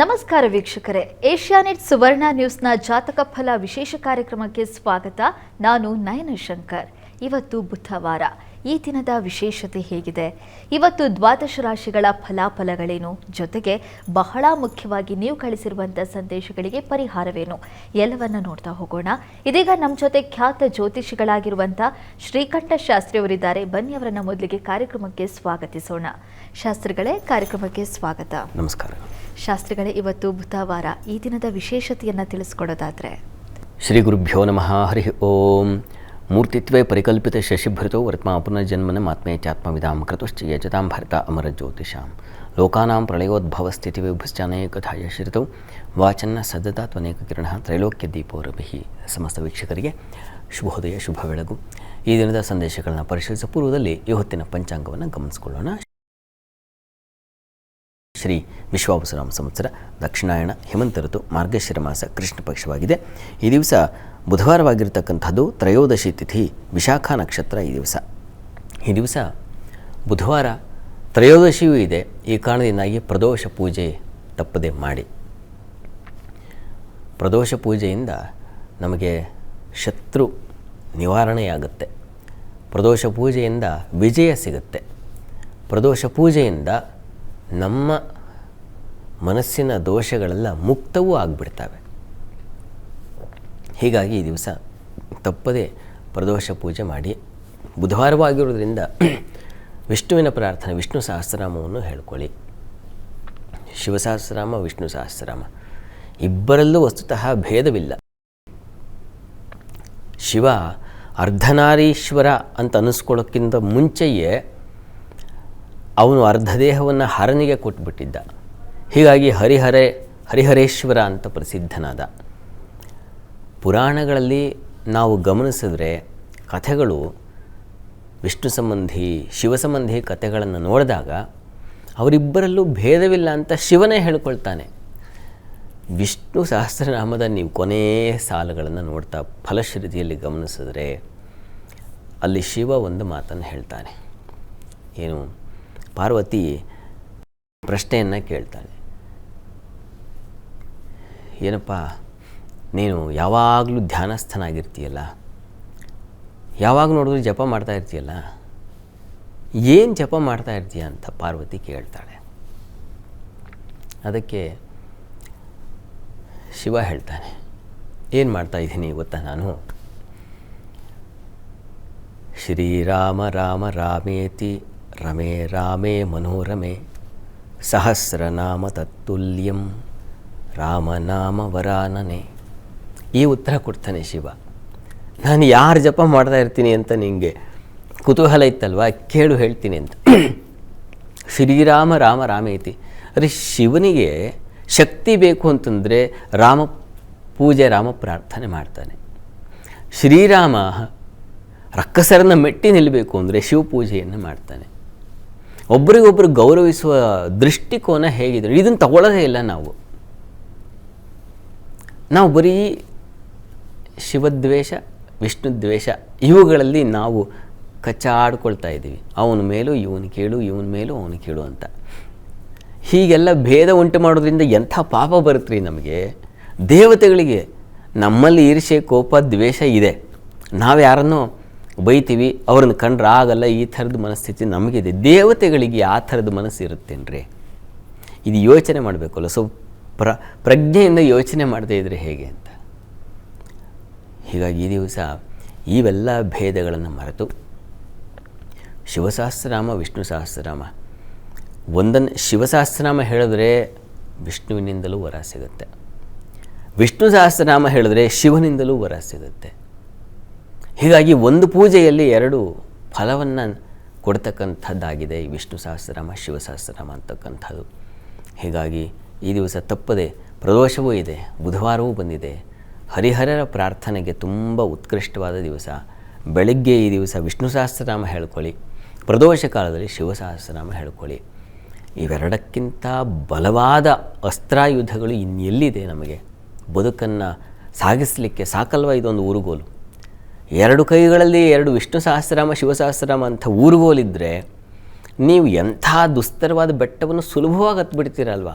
ನಮಸ್ಕಾರ ವೀಕ್ಷಕರೇ, ಏಷ್ಯಾನೆಟ್ ಸುವರ್ಣ ನ್ಯೂಸ್ನ ಜಾತಕ ಫಲ ವಿಶೇಷ ಕಾರ್ಯಕ್ರಮಕ್ಕೆ ಸ್ವಾಗತ. ನಾನು ನಯನ ಶಂಕರ್. ಇವತ್ತು ಬುಧವಾರ. ಈ ದಿನದ ವಿಶೇಷತೆ ಹೇಗಿದೆ, ಇವತ್ತು ದ್ವಾದಶ ರಾಶಿಗಳ ಫಲಾಫಲಗಳೇನು, ಜೊತೆಗೆ ಬಹಳ ಮುಖ್ಯವಾಗಿ ನೀವು ಕಳಿಸಿರುವಂತಹ ಸಂದೇಶಗಳಿಗೆ ಪರಿಹಾರವೇನು, ಎಲ್ಲವನ್ನ ನೋಡ್ತಾ ಹೋಗೋಣ. ಇದೀಗ ನಮ್ಮ ಜೊತೆ ಖ್ಯಾತ ಜ್ಯೋತಿಷಿಗಳಾಗಿರುವಂತಹ ಶ್ರೀಕಂಠ ಶಾಸ್ತ್ರಿ ಅವರಿದ್ದಾರೆ. ಬನ್ನಿ ಅವರನ್ನ ಮೊದಲಿಗೆ ಕಾರ್ಯಕ್ರಮಕ್ಕೆ ಸ್ವಾಗತಿಸೋಣ. ಶಾಸ್ತ್ರಿಗಳೇ, ಕಾರ್ಯಕ್ರಮಕ್ಕೆ ಸ್ವಾಗತ. ನಮಸ್ಕಾರ. ಶಾಸ್ತ್ರಿಗಳೇ, ಇವತ್ತು ಬುಧವಾರ, ಈ ದಿನದ ವಿಶೇಷತೆಯನ್ನು ತಿಳಿಸ್ಕೊಡೋದಾದ್ರೆ? ಶ್ರೀ ಗುರುಭ್ಯೋ ನಮಃ. ಹರಿ ಓಂ. ಮೂರ್ತಿತ್ವೇ ಪರಿಕಲ್ಪಿತ ಶಶಿಭೃತೋ ವರ್ತ್ಮಾ ಪುನರ್ಜನ್ಮನ ಮಾತ್ಮೇ ಚಾತ್ಮವಿದಾಂ ಕೃತಶ್ಚ ಯಜತಾಂ ಭರತ ಅಮರ ಜ್ಯೋತಿಷಾಂ ಲೋಕಾನಾಂ ಪ್ರಳಯೋದ್ಭವ ಸ್ಥಿತಿ ವಿಭಶ್ಚಾನೇಕಥಾಯ ಶ್ರಿತೌ ವಾಚನ್ನ ಸದತಾ ತ್ವನೇಕ ಕಿರಣ ತ್ರೈಲೋಕ್ಯ ದೀಪೋರಭಿಃ. ಸಮಸ್ತ ವೀಕ್ಷಕರಿಗೆ ಶುಭೋದಯ, ಶುಭ ಬೆಳಗು. ಈ ದಿನದ ಸಂದೇಶಗಳನ್ನು ಪರಿಶೀಲಿಸುವ ಪೂರ್ವದಲ್ಲಿ ಈ ಹೊತ್ತಿನ ಪಂಚಾಂಗವನ್ನು ಗಮನಿಸಿಕೊಳ್ಳೋಣ. ಶ್ರೀ ವಿಶ್ವಾವಸುನಾಮ ಸಂವತ್ಸರ, ದಕ್ಷಿಣಾಯಣ, ಹೇಮಂತ ಋತು, ಮಾರ್ಗಶಿರ ಮಾಸ, ಕೃಷ್ಣ ಪಕ್ಷವಾಗಿದೆ. ಈ ದಿವಸ ಬುಧವಾರವಾಗಿರ್ತಕ್ಕಂಥದ್ದು, ತ್ರಯೋದಶಿ ತಿಥಿ, ವಿಶಾಖ ನಕ್ಷತ್ರ. ಈ ದಿವಸ ಬುಧವಾರ, ತ್ರಯೋದಶಿಯೂ ಇದೆ. ಈ ಕಾರಣದಿಂದಾಗಿ ಪ್ರದೋಷ ಪೂಜೆ ತಪ್ಪದೆ ಮಾಡಿ. ಪ್ರದೋಷ ಪೂಜೆಯಿಂದ ನಮಗೆ ಶತ್ರು ನಿವಾರಣೆಯಾಗುತ್ತೆ. ಪ್ರದೋಷ ಪೂಜೆಯಿಂದ ವಿಜಯ ಸಿಗುತ್ತೆ. ಪ್ರದೋಷ ಪೂಜೆಯಿಂದ ನಮ್ಮ ಮನಸ್ಸಿನ ದೋಷಗಳೆಲ್ಲ ಮುಕ್ತವೂ ಆಗಿಬಿಡ್ತವೆ. ಹೀಗಾಗಿ ಈ ದಿವಸ ತಪ್ಪದೆ ಪ್ರದೋಷ ಪೂಜೆ ಮಾಡಿ. ಬುಧವಾರವಾಗಿರೋದ್ರಿಂದ ವಿಷ್ಣುವಿನ ಪ್ರಾರ್ಥನೆ, ವಿಷ್ಣು ಸಹಸ್ರನಾಮವನ್ನು ಹೇಳ್ಕೊಳ್ಳಿ. ಶಿವಸಹಸ್ರನಾಮ, ವಿಷ್ಣು ಸಹಸ್ರನಾಮ ಇಬ್ಬರಲ್ಲೂ ವಸ್ತುತಃ ಭೇದವಿಲ್ಲ. ಶಿವ ಅರ್ಧನಾರೀಶ್ವರ ಅಂತ ಅನ್ನಿಸ್ಕೊಳ್ಳೋಕ್ಕಿಂತ ಮುಂಚೆಯೇ ಅವನು ಅರ್ಧ ದೇಹವನ್ನು ಹರನಿಗೆ ಕೊಟ್ಬಿಟ್ಟಿದ್ದ. ಹೀಗಾಗಿ ಹರಿಹರೇಶ್ವರ ಅಂತ ಪ್ರಸಿದ್ಧನಾದ. ಪುರಾಣಗಳಲ್ಲಿ ನಾವು ಗಮನಿಸಿದ್ರೆ ಕಥೆಗಳು, ವಿಷ್ಣು ಸಂಬಂಧಿ ಶಿವ ಸಂಬಂಧಿ ಕಥೆಗಳನ್ನು ನೋಡಿದಾಗ ಅವರಿಬ್ಬರಲ್ಲೂ ಭೇದವಿಲ್ಲ ಅಂತ ಶಿವನೇ ಹೇಳ್ಕೊಳ್ತಾನೆ. ವಿಷ್ಣು ಸಹಸ್ರನಾಮದ ನೀವು ಕೊನೆಯ ಸಾಲುಗಳನ್ನು ನೋಡ್ತಾ ಫಲಶ್ರುತಿಯಲ್ಲಿ ಗಮನಿಸಿದ್ರೆ ಅಲ್ಲಿ ಶಿವ ಒಂದು ಮಾತನ್ನು ಹೇಳ್ತಾನೆ. ಏನು? ಪಾರ್ವತಿ ಪ್ರಶ್ನೆಯನ್ನು ಕೇಳ್ತಾಳೆ. ಏನಪ್ಪ, ನೀನು ಯಾವಾಗಲೂ ಧ್ಯಾನಸ್ಥನಾಗಿರ್ತೀಯಲ್ಲ, ಯಾವಾಗ ನೋಡಿದ್ರು ಜಪ ಮಾಡ್ತಾ ಇರ್ತೀಯಲ್ಲ, ಏನು ಜಪ ಮಾಡ್ತಾ ಇರ್ತೀಯ ಅಂತ ಪಾರ್ವತಿ ಕೇಳ್ತಾಳೆ. ಅದಕ್ಕೆ ಶಿವ ಹೇಳ್ತಾನೆ, ಏನು ಮಾಡ್ತಾ ಇದ್ದೀನಿ ಗೊತ್ತಾ, ನಾನು ಶ್ರೀರಾಮ ರಾಮ ರಾಮೇತಿ ರಮೇ ರಾಮೇ ಮನೋರಮೆ ಸಹಸ್ರನಾಮ ತತ್ತುಲ್ಯಂ ರಾಮನಾಮ ವರಾನನೆ. ಈ ಉತ್ತರ ಕೊಡ್ತಾನೆ ಶಿವ. ನಾನು ಯಾರು ಜಪ ಮಾಡ್ತಾ ಇರ್ತೀನಿ ಅಂತ ನಿನಗೆ ಕುತೂಹಲ ಇತ್ತಲ್ವ, ಕೇಳು ಹೇಳ್ತೀನಿ ಅಂತ. ಶ್ರೀರಾಮ ರಾಮ ರಾಮೇತಿ. ಅರೆ, ಶಿವನಿಗೆ ಶಕ್ತಿ ಬೇಕು ಅಂತಂದರೆ ರಾಮ ಪೂಜೆ, ರಾಮ ಪ್ರಾರ್ಥನೆ ಮಾಡ್ತಾನೆ. ಶ್ರೀರಾಮ ರಕ್ಕಸರನ್ನು ಮೆಟ್ಟಿ ನಿಲ್ಲಬೇಕು ಅಂದರೆ ಶಿವಪೂಜೆಯನ್ನು ಮಾಡ್ತಾನೆ. ಒಬ್ರಿಗೊಬ್ಬರು ಗೌರವಿಸುವ ದೃಷ್ಟಿಕೋನ ಹೇಗಿದೆ, ಇದನ್ನು ತಗೊಳ್ಳೋದೇ ಇಲ್ಲ ನಾವು ಬರೀ ಶಿವದ್ವೇಷ, ವಿಷ್ಣುದ್ವೇಷ ಇವುಗಳಲ್ಲಿ ನಾವು ಕಚ್ಚಾಡ್ಕೊಳ್ತಾ ಇದ್ದೀವಿ. ಅವನ ಮೇಲೂ ಇವನು ಕೇಳು, ಇವನ ಮೇಲೂ ಅವನು ಕೇಳು ಅಂತ. ಹೀಗೆಲ್ಲ ಭೇದ ಉಂಟು ಮಾಡೋದ್ರಿಂದ ಎಂಥ ಪಾಪ ಬರುತ್ತೆ ನಮಗೆ. ದೇವತೆಗಳಿಗೆ ನಮ್ಮಲ್ಲಿ ಈರ್ಷೆ, ಕೋಪ, ದ್ವೇಷ ಇದೆ. ನಾವು ಯಾರನ್ನೋ ಬೈತೀವಿ, ಅವ್ರನ್ನ ಕಂಡ್ರೆ ಆಗಲ್ಲ, ಈ ಥರದ ಮನಸ್ಥಿತಿ ನಮಗಿದೆ. ದೇವತೆಗಳಿಗೆ ಆ ಥರದ ಮನಸ್ಸು ಇರುತ್ತೇನ್ರಿ? ಇದು ಯೋಚನೆ ಮಾಡಬೇಕಲ್ಲ. ಸೊ ಪ್ರಜ್ಞೆಯಿಂದ ಯೋಚನೆ ಮಾಡದೇ ಇದ್ದರೆ ಹೇಗೆ ಅಂತ. ಹೀಗಾಗಿ ಈ ದಿವಸ ಇವೆಲ್ಲ ಭೇದಗಳನ್ನು ಮರೆತು ಶಿವಸಹಸ್ರನಾಮ, ವಿಷ್ಣು ಸಹಸ್ರನಾಮ ಒಂದನ್ನು ಶಿವಸಹಸ್ರನಾಮ ಹೇಳಿದ್ರೆ ವಿಷ್ಣುವಿನಿಂದಲೂ ವರ ಸಿಗುತ್ತೆ, ವಿಷ್ಣು ಸಹಸ್ರನಾಮ ಹೇಳಿದ್ರೆ ಶಿವನಿಂದಲೂ ವರ ಸಿಗುತ್ತೆ. ಹೀಗಾಗಿ ಒಂದು ಪೂಜೆಯಲ್ಲಿ ಎರಡು ಫಲವನ್ನು ಕೊಡ್ತಕ್ಕಂಥದ್ದಾಗಿದೆ ಈ ವಿಷ್ಣು ಸಹಸ್ರನಾಮ, ಶಿವ ಸಹಸ್ರನಾಮ ಅಂತಕ್ಕಂಥದ್ದು. ಹೀಗಾಗಿ ಈ ದಿವಸ ತಪ್ಪದೆ, ಪ್ರದೋಷವೂ ಇದೆ, ಬುಧವಾರವೂ ಬಂದಿದೆ, ಹರಿಹರರ ಪ್ರಾರ್ಥನೆಗೆ ತುಂಬ ಉತ್ಕೃಷ್ಟವಾದ ದಿವಸ. ಬೆಳಗ್ಗೆ ಈ ದಿವಸ ವಿಷ್ಣು ಸಹಸ್ರನಾಮ ಹೇಳ್ಕೊಳ್ಳಿ, ಪ್ರದೋಷ ಕಾಲದಲ್ಲಿ ಶಿವ ಸಹಸ್ರನಾಮ ಹೇಳ್ಕೊಳ್ಳಿ. ಇವೆರಡಕ್ಕಿಂತ ಬಲವಾದ ಅಸ್ತ್ರಾಯುಧಗಳು ಇನ್ನೆಲ್ಲಿದೆ ನಮಗೆ? ಬದುಕನ್ನು ಸಾಗಿಸಲಿಕ್ಕೆ ಸಾಕಲ್ವ ಇದೊಂದು ಊರುಗೋಲು. ಎರಡು ಕೈಗಳಲ್ಲಿ ಎರಡು ವಿಷ್ಣು ಸಹಸ್ರನಾಮ, ಶಿವ ಸಹಸ್ರನಾಮ ಅಂತ ಊರುಗೋಲಿದ್ದರೆ ನೀವು ಎಂಥ ದುಸ್ತರವಾದ ಬೆಟ್ಟವನ್ನು ಸುಲಭವಾಗಿ ಹತ್ಬಿಡ್ತೀರಲ್ವ.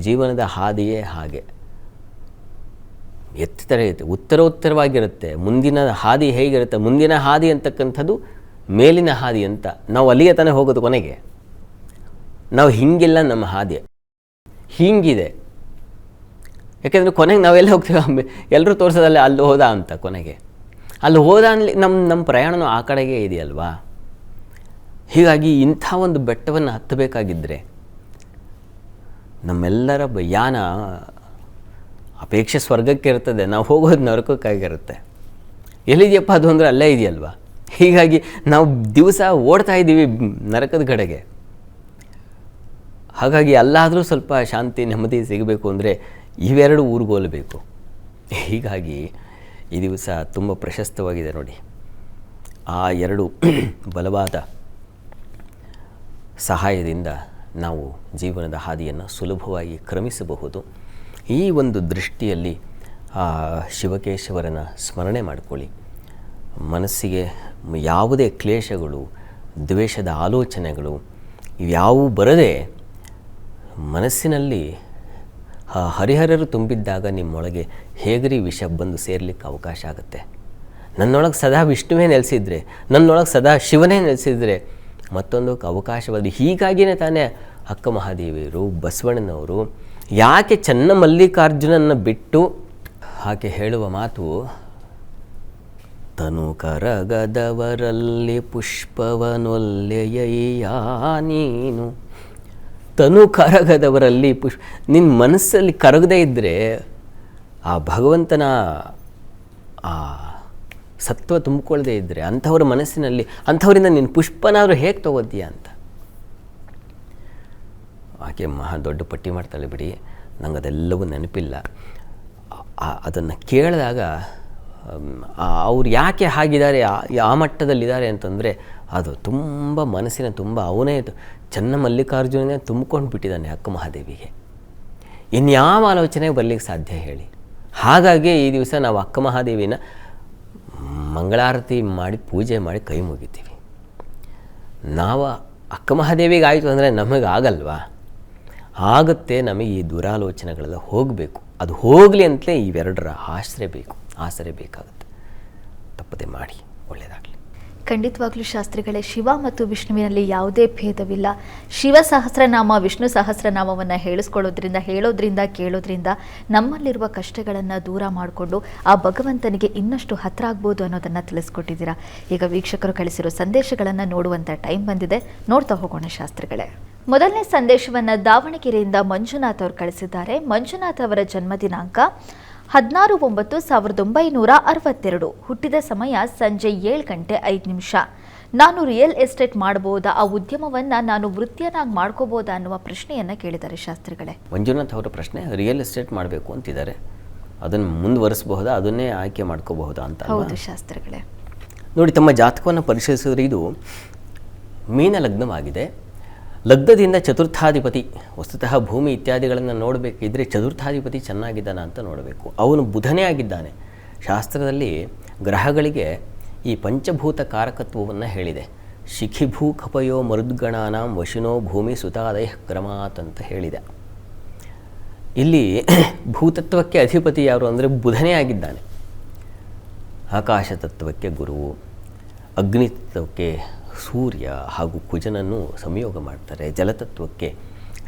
ಜೀವನದ ಹಾದಿಯೇ ಹಾಗೆ ಎತ್ತರ ಉತ್ತರೋತ್ತರವಾಗಿರುತ್ತೆ. ಮುಂದಿನ ಹಾದಿ ಹೇಗಿರುತ್ತೆ, ಮುಂದಿನ ಹಾದಿ ಅಂತಕ್ಕಂಥದ್ದು ಮೇಲಿನ ಹಾದಿ ಅಂತ. ನಾವು ಅಲ್ಲಿಗೆ ತಾನೇ ಹೋಗೋದು ಕೊನೆಗೆ. ನಾವು ಹಿಂಗಿಲ್ಲ, ನಮ್ಮ ಹಾದಿ ಹೀಗಿದೆ. ಯಾಕೆಂದರೆ ಕೊನೆಗೆ ನಾವೆಲ್ಲ ಹೋಗ್ತೀವಿ, ಎಲ್ಲರೂ ತೋರಿಸೋದಲ್ಲ ಅಲ್ಲಿ ಹೋದ ಅಂತ. ಕೊನೆಗೆ ಅಲ್ಲಿ ಹೋದ ಅನ್ಲಿ ನಮ್ಮ ಪ್ರಯಾಣನೂ ಆ ಕಡೆಗೆ ಇದೆಯಲ್ವಾ. ಹೀಗಾಗಿ ಇಂಥ ಒಂದು ಬೆಟ್ಟವನ್ನು ಹತ್ತಬೇಕಾಗಿದ್ದರೆ ನಮ್ಮೆಲ್ಲರ ಯಾನ ಅಪೇಕ್ಷೆ ಸ್ವರ್ಗಕ್ಕೆ ಇರ್ತದೆ, ನಾವು ಹೋಗೋದು ನರಕಕ್ಕಾಗಿರುತ್ತೆ. ಎಲ್ಲಿದೆಯಪ್ಪ ಅದು ಅಂದರೆ ಅಲ್ಲೇ ಇದೆಯಲ್ವಾ. ಹೀಗಾಗಿ ನಾವು ದಿವಸ ಓಡ್ತಾ ಇದ್ದೀವಿ ನರಕದ ಕಡೆಗೆ. ಹಾಗಾಗಿ ಅಲ್ಲಾದರೂ ಸ್ವಲ್ಪ ಶಾಂತಿ ನೆಮ್ಮದಿ ಸಿಗಬೇಕು ಅಂದರೆ ಇವೆರಡು ಊರುಗೋಲಬೇಕು. ಹೀಗಾಗಿ ಈ ದಿವಸ ತುಂಬ ಪ್ರಶಸ್ತವಾಗಿದೆ ನೋಡಿ. ಆ ಎರಡು ಬಲವಾದ ಸಹಾಯದಿಂದ ನಾವು ಜೀವನದ ಹಾದಿಯನ್ನು ಸುಲಭವಾಗಿ ಕ್ರಮಿಸಬಹುದು. ಈ ಒಂದು ದೃಷ್ಟಿಯಲ್ಲಿ ಶಿವಕೇಶವರನ ಸ್ಮರಣೆ ಮಾಡಿಕೊಳ್ಳಿ. ಮನಸ್ಸಿಗೆ ಯಾವುದೇ ಕ್ಲೇಶಗಳು, ದ್ವೇಷದ ಆಲೋಚನೆಗಳು ಇವ್ಯಾವೂ ಬರದೆ ಮನಸ್ಸಿನಲ್ಲಿ ಹರಿಹರರು ತುಂಬಿದ್ದಾಗ ನಿಮ್ಮೊಳಗೆ ಹೇಗರಿ ವಿಷ ಬಂದು ಸೇರಲಿಕ್ಕೆ ಅವಕಾಶ ಆಗುತ್ತೆ. ನನ್ನೊಳಗೆ ಸದಾ ವಿಷ್ಣುವೇ ನೆಲೆಸಿದ್ರೆ, ನನ್ನೊಳಗೆ ಸದಾ ಶಿವನೇ ನೆಲೆಸಿದರೆ ಮತ್ತೊಂದಕ್ಕೆ ಅವಕಾಶವಾದ. ಹೀಗಾಗಿಯೇ ತಾನೇ ಅಕ್ಕ ಮಹಾದೇವಿಯರು, ಬಸವಣ್ಣನವರು ಯಾಕೆ ಚನ್ನಮಲ್ಲಿಕಾರ್ಜುನನ್ನು ಬಿಟ್ಟು ಆಕೆ ಹೇಳುವ ಮಾತು, ತನು ಕರಗದವರಲ್ಲಿ ಪುಷ್ಪವನೊಲ್ಲೆಯಯ್ಯ ನೀನು. ತನು ಕರಗದವರಲ್ಲಿ ನಿನ್ನ ಮನಸ್ಸಲ್ಲಿ ಕರಗದೇ ಇದ್ದರೆ ಆ ಭಗವಂತನ ಆ ಸತ್ವ ತುಂಬಿಕೊಳ್ಳದೇ ಇದ್ದರೆ ಅಂಥವ್ರ ಮನಸ್ಸಿನಲ್ಲಿ ಅಂಥವರಿಂದ ನಿನ್ನ ಪುಷ್ಪನಾದರೂ ಹೇಗೆ ತಗೋತೀಯ ಅಂತ. ಆಕೆ ಮಹಾ ದೊಡ್ಡ ಪಟ್ಟಿ ಮಾಡ್ತಾಳೆ ಬಿಡಿ, ನಂಗೆ ಅದೆಲ್ಲವೂ ನೆನಪಿಲ್ಲ. ಅದನ್ನು ಕೇಳಿದಾಗ ಅವ್ರು ಯಾಕೆ ಹಾಗಿದ್ದಾರೆ, ಆ ಮಟ್ಟದಲ್ಲಿದ್ದಾರೆ ಅಂತಂದರೆ ಅದು ತುಂಬ ಮನಸ್ಸಿನ ತುಂಬ ಅವನೇ ಚನ್ನಮಲ್ಲಿಕಾರ್ಜುನನೇ ತುಂಬಿಕೊಂಡು ಬಿಟ್ಟಿದ್ದಾನೆ ಅಕ್ಕ ಮಹಾದೇವಿಗೆ. ಇನ್ಯಾವ ಆಲೋಚನೆ ಬರಲಿಕ್ಕೆ ಸಾಧ್ಯ ಹೇಳಿ. ಹಾಗಾಗಿ ಈ ದಿವಸ ನಾವು ಅಕ್ಕ ಮಹಾದೇವಿನ ಮಂಗಳಾರತಿ ಮಾಡಿ ಪೂಜೆ ಮಾಡಿ ಕೈ ಮುಗಿತೀವಿ. ನಾವು ಅಕ್ಕ ಮಹಾದೇವಿಗೆ ಆಯಿತು ಅಂದರೆ ನಮಗೆ ಆಗಲ್ವಾ? ಆಗುತ್ತೆ. ನಮಗೆ ಈ ದುರಾಲೋಚನೆಗಳೆಲ್ಲ ಹೋಗಬೇಕು. ಅದು ಹೋಗಲಿ ಅಂತಲೇ ಇವೆರಡರ ಆಸರೆ ಬೇಕಾಗುತ್ತೆ. ತಪ್ಪದೆ ಮಾಡಿ, ಒಳ್ಳೆಯದಾಗಲಿ. ಖಂಡಿತವಾಗ್ಲೂ ಶಾಸ್ತ್ರಿಗಳೇ, ಶಿವ ಮತ್ತು ವಿಷ್ಣುವಿನಲ್ಲಿ ಯಾವುದೇ ಭೇದವಿಲ್ಲ. ಶಿವ ಸಹಸ್ರನಾಮ, ವಿಷ್ಣು ಸಹಸ್ರನಾಮವನ್ನು ಹೇಳೋದ್ರಿಂದ ಕೇಳೋದ್ರಿಂದ ನಮ್ಮಲ್ಲಿರುವ ಕಷ್ಟಗಳನ್ನು ದೂರ ಮಾಡಿಕೊಂಡು ಆ ಭಗವಂತನಿಗೆ ಇನ್ನಷ್ಟು ಹತ್ರ ಆಗ್ಬೋದು ಅನ್ನೋದನ್ನು ತಿಳಿಸ್ಕೊಟ್ಟಿದ್ದೀರಾ. ಈಗ ವೀಕ್ಷಕರು ಕಳಿಸಿರೋ ಸಂದೇಶಗಳನ್ನು ನೋಡುವಂಥ ಟೈಮ್ ಬಂದಿದೆ, ನೋಡ್ತಾ ಹೋಗೋಣ ಶಾಸ್ತ್ರಿಗಳೇ. ಮೊದಲನೇ ಸಂದೇಶವನ್ನು ದಾವಣಗೆರೆಯಿಂದ ಮಂಜುನಾಥ್ ಅವರು ಕಳಿಸಿದ್ದಾರೆ. ಮಂಜುನಾಥ್ ಅವರ ಜನ್ಮ ದಿನಾಂಕ 16/9/1962. ಹುಟ್ಟಿದ ಸಮಯ ಸಂಜೆ 7:05. ನಾನು ರಿಯಲ್ ಎಸ್ಟೇಟ್ ಮಾಡಬಹುದಾ, ಆ ಉದ್ಯಮವನ್ನು ನಾನು ವೃತ್ತಿಯನ್ನಾಗಿ ಮಾಡ್ಕೋಬೋದಾ ಅನ್ನುವ ಪ್ರಶ್ನೆಯನ್ನು ಕೇಳಿದ್ದಾರೆ ಶಾಸ್ತ್ರಿಗಳೇ. ಮಂಜುನಾಥ್ ಅವರ ಪ್ರಶ್ನೆ, ರಿಯಲ್ ಎಸ್ಟೇಟ್ ಮಾಡಬೇಕು ಅಂತಿದ್ದಾರೆ, ಅದನ್ನು ಮುಂದುವರಿಸಬಹುದಾ, ಅದನ್ನೇ ಆಯ್ಕೆ ಮಾಡ್ಕೋಬಹುದಾ ಅಂತ. ಹೌದು ಶಾಸ್ತ್ರಿಗಳೇ. ನೋಡಿ, ತಮ್ಮ ಜಾತಕವನ್ನು ಪರಿಶೀಲಿಸಿದ್ರೆ ಇದು ಮೀನ ಲಗ್ನವಾಗಿದೆ. ಲಗ್ನದಿಂದ ಚತುರ್ಥಾಧಿಪತಿ, ವಸ್ತುತಃ ಭೂಮಿ ಇತ್ಯಾದಿಗಳನ್ನು ನೋಡಬೇಕಿದ್ರೆ ಚತುರ್ಥಾಧಿಪತಿ ಚೆನ್ನಾಗಿದ್ದಾನ ಅಂತ ನೋಡಬೇಕು. ಅವನು ಬುಧನೇ ಆಗಿದ್ದಾನೆ. ಶಾಸ್ತ್ರದಲ್ಲಿ ಗ್ರಹಗಳಿಗೆ ಈ ಪಂಚಭೂತ ಕಾರಕತ್ವವನ್ನು ಹೇಳಿದೆ. ಶಿಖಿಭೂ ಕಪಯೋ ಮರುದ್ಗಣಾನಾಂ ವಶಿನೋ ಭೂಮಿ ಸುತಾದಯ ಕ್ರಮಾತ್ ಅಂತ ಹೇಳಿದೆ. ಇಲ್ಲಿ ಭೂತತ್ವಕ್ಕೆ ಅಧಿಪತಿ ಯಾರು ಅಂದರೆ ಬುಧನೇ ಆಗಿದ್ದಾನೆ. ಆಕಾಶ ತತ್ವಕ್ಕೆ ಗುರುವು, ಅಗ್ನಿತತ್ವಕ್ಕೆ ಸೂರ್ಯ ಹಾಗೂ ಕುಜನನ್ನು ಸಂಯೋಗ ಮಾಡ್ತಾರೆ. ಜಲತತ್ವಕ್ಕೆ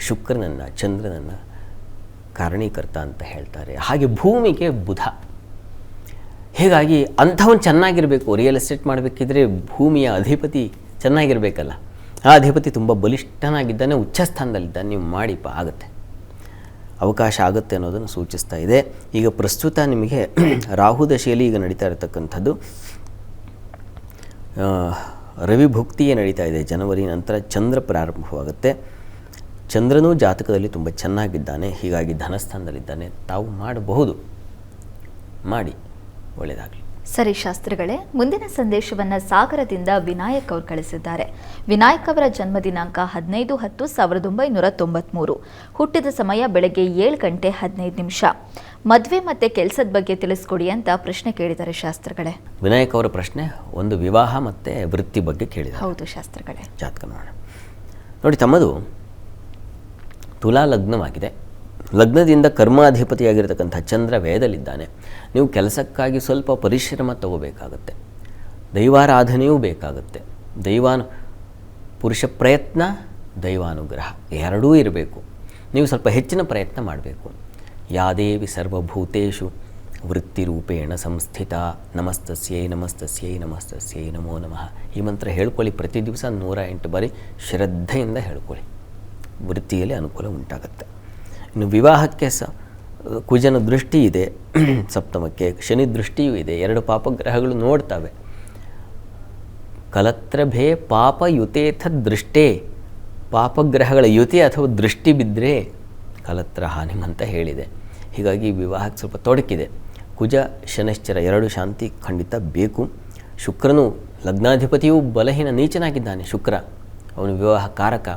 ಶುಕ್ರನನ್ನು, ಚಂದ್ರನನ್ನು ಕಾರಣೀಕರ್ತ ಅಂತ ಹೇಳ್ತಾರೆ. ಹಾಗೆ ಭೂಮಿಗೆ ಬುಧ. ಹೀಗಾಗಿ ಅಂಥವನು ಚೆನ್ನಾಗಿರಬೇಕು. ರಿಯಲ್ ಎಸ್ಟೇಟ್ ಮಾಡಬೇಕಿದ್ರೆ ಭೂಮಿಯ ಅಧಿಪತಿ ಚೆನ್ನಾಗಿರಬೇಕಲ್ಲ. ಆ ಅಧಿಪತಿ ತುಂಬ ಬಲಿಷ್ಠನಾಗಿದ್ದಾನೆ, ಉಚ್ಚಸ್ಥಾನದಲ್ಲಿದ್ದಾನೆ. ನೀವು ಮಾಡಿಪ್ಪ, ಆಗುತ್ತೆ, ಅವಕಾಶ ಆಗುತ್ತೆ ಅನ್ನೋದನ್ನು ಸೂಚಿಸ್ತಾ ಇದೆ. ಈಗ ಪ್ರಸ್ತುತ ನಿಮಗೆ ರಾಹು ದಶೆಯಲ್ಲಿ ಈಗ ನಡೀತಾ ಇರತಕ್ಕಂಥದ್ದು ರವಿ ಭುಕ್ತಿಯೇ ನಡೀತಾ ಇದೆ. ಜನವರಿ ನಂತರ ಚಂದ್ರ ಪ್ರಾರಂಭವಾಗುತ್ತೆ. ಚಂದ್ರನೂ ಜಾತಕದಲ್ಲಿ ತುಂಬ ಚೆನ್ನಾಗಿದ್ದಾನೆ. ಹೀಗಾಗಿ ಧನಸ್ಥಾನದಲ್ಲಿದ್ದಾನೆ. ತಾವು ಮಾಡಬಹುದು, ಮಾಡಿ, ಒಳ್ಳೆಯದಾಗಲಿ. ಸರಿ ಶಾಸ್ತ್ರಿಗಳೇ, ಮುಂದಿನ ಸಂದೇಶವನ್ನು ಸಾಗರದಿಂದ ವಿನಾಯಕ್ ಅವರು ಕಳಿಸಿದ್ದಾರೆ. ವಿನಾಯಕ್ ಅವರ ಜನ್ಮ ದಿನಾಂಕ 15/10/1993. ಹುಟ್ಟಿದ ಸಮಯ ಬೆಳಗ್ಗೆ 7:15. ಮದುವೆ ಮತ್ತು ಕೆಲಸದ ಬಗ್ಗೆ ತಿಳಿಸ್ಕೊಡಿ ಅಂತ ಪ್ರಶ್ನೆ ಕೇಳಿದ್ದಾರೆ ಶಾಸ್ತ್ರಿಗಳೇ. ವಿನಾಯಕ್ ಅವರ ಪ್ರಶ್ನೆ ಒಂದು ವಿವಾಹ ಮತ್ತು ವೃತ್ತಿ ಬಗ್ಗೆ ಕೇಳಿದ್ದಾರೆ. ಹೌದು ಶಾಸ್ತ್ರಿಗಳೇ. ಜಾತಕ ನೋಡೋಣ. ನೋಡಿ, ತಮ್ಮದು ತುಲಾ ಲಗ್ನವಾಗಿದೆ. ಲಗ್ನದಿಂದ ಕರ್ಮಾಧಿಪತಿಯಾಗಿರ್ತಕ್ಕಂಥ ಚಂದ್ರ ವ್ಯಯದಲ್ಲಿದ್ದಾನೆ. ನೀವು ಕೆಲಸಕ್ಕಾಗಿ ಸ್ವಲ್ಪ ಪರಿಶ್ರಮ ತಗೋಬೇಕಾಗತ್ತೆ, ದೈವಾರಾಧನೆಯೂ ಬೇಕಾಗುತ್ತೆ. ಪುರುಷ ಪ್ರಯತ್ನ, ದೈವಾನುಗ್ರಹ ಎರಡೂ ಇರಬೇಕು. ನೀವು ಸ್ವಲ್ಪ ಹೆಚ್ಚಿನ ಪ್ರಯತ್ನ ಮಾಡಬೇಕು. ಯಾದೇವಿ ಸರ್ವಭೂತೇಷು ವೃತ್ತಿರೂಪೇಣ ಸಂಸ್ಥಿತ ನಮಸ್ತಸ್ಯೈ ನಮಸ್ತಸ್ಯೈ ನಮಸ್ತಸ್ಯೈ ನಮೋ ನಮಃ. ಈ ಮಂತ್ರ ಹೇಳ್ಕೊಳ್ಳಿ, ಪ್ರತಿ ದಿವಸ 108 ಬಾರಿ ಶ್ರದ್ಧೆಯಿಂದ ಹೇಳ್ಕೊಳ್ಳಿ. ವೃತ್ತಿಯಲ್ಲಿ ಅನುಕೂಲ ಉಂಟಾಗುತ್ತೆ. ಇನ್ನು ವಿವಾಹಕ್ಕೆ ಕುಜನ ದೃಷ್ಟಿ ಇದೆ, ಸಪ್ತಮಕ್ಕೆ ಶನಿ ದೃಷ್ಟಿಯೂ ಇದೆ. 2 ಪಾಪಗ್ರಹಗಳು ನೋಡ್ತವೆ. ಕಲತ್ರಭೇ ಪಾಪಯುತೇಥ ದೃಷ್ಟೇ, ಪಾಪಗ್ರಹಗಳ ಯುತಿ ಅಥವಾ ದೃಷ್ಟಿ ಬಿದ್ದರೆ ಕಲತ್ರ ಹಾನಿ ಅಂತ ಹೇಳಿದೆ. ಹೀಗಾಗಿ ವಿವಾಹಕ್ಕೆ ಸ್ವಲ್ಪ ತೊಡಕಿದೆ. ಕುಜ ಶನೈಶ್ಚರ 2 ಶಾಂತಿ ಖಂಡಿತ ಬೇಕು. ಶುಕ್ರನು ಲಗ್ನಾಧಿಪತಿಯೂ ಬಲಹೀನ ನೀಚನಾಗಿದ್ದಾನೆ. ಶುಕ್ರ ಅವನು ವಿವಾಹ ಕಾರಕ.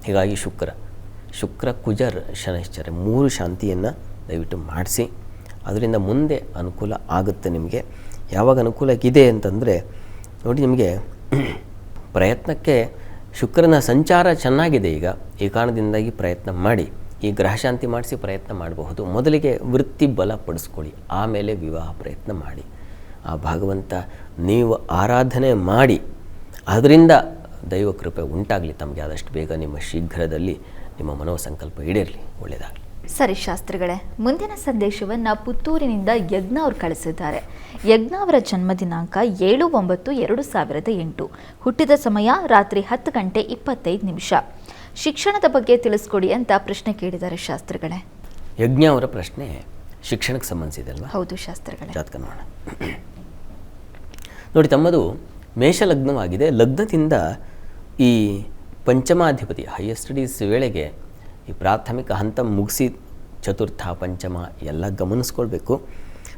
ಹೀಗಾಗಿ ಶುಕ್ರ ಕುಜ ಶನೈಶ್ಚರ 3 ಶಾಂತಿಯನ್ನು ದಯವಿಟ್ಟು ಮಾಡಿಸಿ. ಅದರಿಂದ ಮುಂದೆ ಅನುಕೂಲ ಆಗುತ್ತೆ ನಿಮಗೆ. ಯಾವಾಗ ಅನುಕೂಲ ಇದೆ ಅಂತಂದರೆ ನೋಡಿ, ನಿಮಗೆ ಪ್ರಯತ್ನಕ್ಕೆ ಶುಕ್ರನ ಸಂಚಾರ ಚೆನ್ನಾಗಿದೆ. ಈಗ ಈ ಕಾರಣದಿಂದಾಗಿ ಪ್ರಯತ್ನ ಮಾಡಿ, ಈ ಗ್ರಹಶಾಂತಿ ಮಾಡಿಸಿ ಪ್ರಯತ್ನ ಮಾಡಬಹುದು. ಮೊದಲಿಗೆ ವೃತ್ತಿ ಬಲಪಡಿಸ್ಕೊಳ್ಳಿ, ಆಮೇಲೆ ವಿವಾಹ ಪ್ರಯತ್ನ ಮಾಡಿ. ಆ ಭಗವಂತ ನೀವು ಆರಾಧನೆ ಮಾಡಿ, ಅದರಿಂದ ದೈವ ಕೃಪೆ ಉಂಟಾಗಲಿ ತಮಗೆ. ಆದಷ್ಟು ಬೇಗ ನಿಮ್ಮ ಶೀಘ್ರದಲ್ಲಿ ನಿಮ್ಮ ಮನೋಸಂಕಲ್ಪ ಈಡೇರಲಿ. ಒಳ್ಳೆಯದಾಗಲಿ. ಸರಿ ಶಾಸ್ತ್ರಿಗಳೇ, ಮುಂದಿನ ಸಂದೇಶವನ್ನು ಪುತ್ತೂರಿನಿಂದ ಯಜ್ಞ ಅವರು ಕಳಿಸಿದ್ದಾರೆ. ಯಜ್ಞ ಅವರ ಜನ್ಮ ದಿನಾಂಕ 7/9/2008. ಹುಟ್ಟಿದ ಸಮಯ ರಾತ್ರಿ 10:25. ಶಿಕ್ಷಣದ ಬಗ್ಗೆ ತಿಳಿಸ್ಕೊಡಿ ಅಂತ ಪ್ರಶ್ನೆ ಕೇಳಿದ್ದಾರೆ ಶಾಸ್ತ್ರಿಗಳೇ. ಯಜ್ಞ ಅವರ ಪ್ರಶ್ನೆ ಶಿಕ್ಷಣಕ್ಕೆ ಸಂಬಂಧಿಸಿದೆ ಅಲ್ವಾ? ಹೌದು ಶಾಸ್ತ್ರಿಗಳೇ. ಜಾತಕ ನೋಡೋಣ. ನೋಡಿ, ತಮ್ಮದು ಮೇಷಲಗ್ನವಾಗಿದೆ. ಲಗ್ನದಿಂದ ಈ ಪಂಚಮಾಧಿಪತಿ ಹೈಯರ್ ಸ್ಟಡೀಸ್ ವೇಳೆಗೆ ಈ ಪ್ರಾಥಮಿಕ ಹಂತ ಮುಗಿಸಿ ಚತುರ್ಥ ಪಂಚಮ ಎಲ್ಲ ಗಮನಿಸ್ಕೊಳ್ಬೇಕು.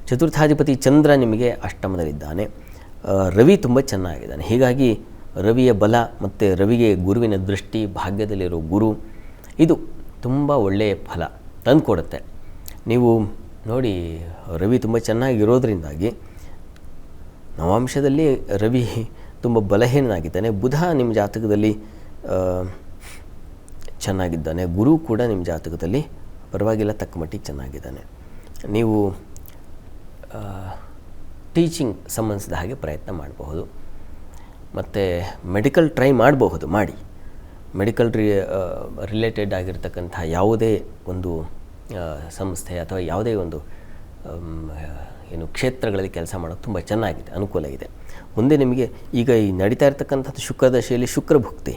ಚತುರ್ಥಾಧಿಪತಿ ಚಂದ್ರ ನಿಮಗೆ ಅಷ್ಟಮದಲ್ಲಿದ್ದಾನೆ. ರವಿ ತುಂಬ ಚೆನ್ನಾಗಿದ್ದಾನೆ. ಹೀಗಾಗಿ ರವಿಯ ಬಲ ಮತ್ತು ರವಿಗೆ ಗುರುವಿನ ದೃಷ್ಟಿ, ಭಾಗ್ಯದಲ್ಲಿರೋ ಗುರು, ಇದು ತುಂಬ ಒಳ್ಳೆಯ ಫಲ ತಂದುಕೊಡುತ್ತೆ. ನೀವು ನೋಡಿ, ರವಿ ತುಂಬ ಚೆನ್ನಾಗಿರೋದ್ರಿಂದಾಗಿ ನವಾಂಶದಲ್ಲಿ ರವಿ ತುಂಬ ಬಲಹೀನನಾಗಿದ್ದಾನೆ. ಬುಧ ನಿಮ್ಮ ಜಾತಕದಲ್ಲಿ ಚೆನ್ನಾಗಿದ್ದಾನೆ. ಗುರು ಕೂಡ ನಿಮ್ಮ ಜಾತಕದಲ್ಲಿ ಪರವಾಗಿಲ್ಲ, ತಕ್ಕ ಮಟ್ಟಿಗೆ ಚೆನ್ನಾಗಿದ್ದಾನೆ. ನೀವು ಟೀಚಿಂಗ್ ಸಂಬಂಧಿಸಿದ ಹಾಗೆ ಪ್ರಯತ್ನ ಮಾಡಬಹುದು. ಮತ್ತು ಮೆಡಿಕಲ್ ಟ್ರೈ ಮಾಡಬಹುದು. ಮಾಡಿ ಮೆಡಿಕಲ್ ರಿಲೇಟೆಡ್ ಆಗಿರ್ತಕ್ಕಂಥ ಯಾವುದೇ ಒಂದು ಸಂಸ್ಥೆ ಅಥವಾ ಯಾವುದೇ ಒಂದು ಕ್ಷೇತ್ರಗಳಲ್ಲಿ ಕೆಲಸ ಮಾಡೋದು ತುಂಬ ಚೆನ್ನಾಗಿದೆ, ಅನುಕೂಲ ಇದೆ. ಮುಂದೆ ನಿಮಗೆ ಈಗ ಈ ನಡೀತಾ ಇರತಕ್ಕಂಥದ್ದು ಶುಕ್ರದಶೆಯಲ್ಲಿ ಶುಕ್ರಭುಕ್ತಿ.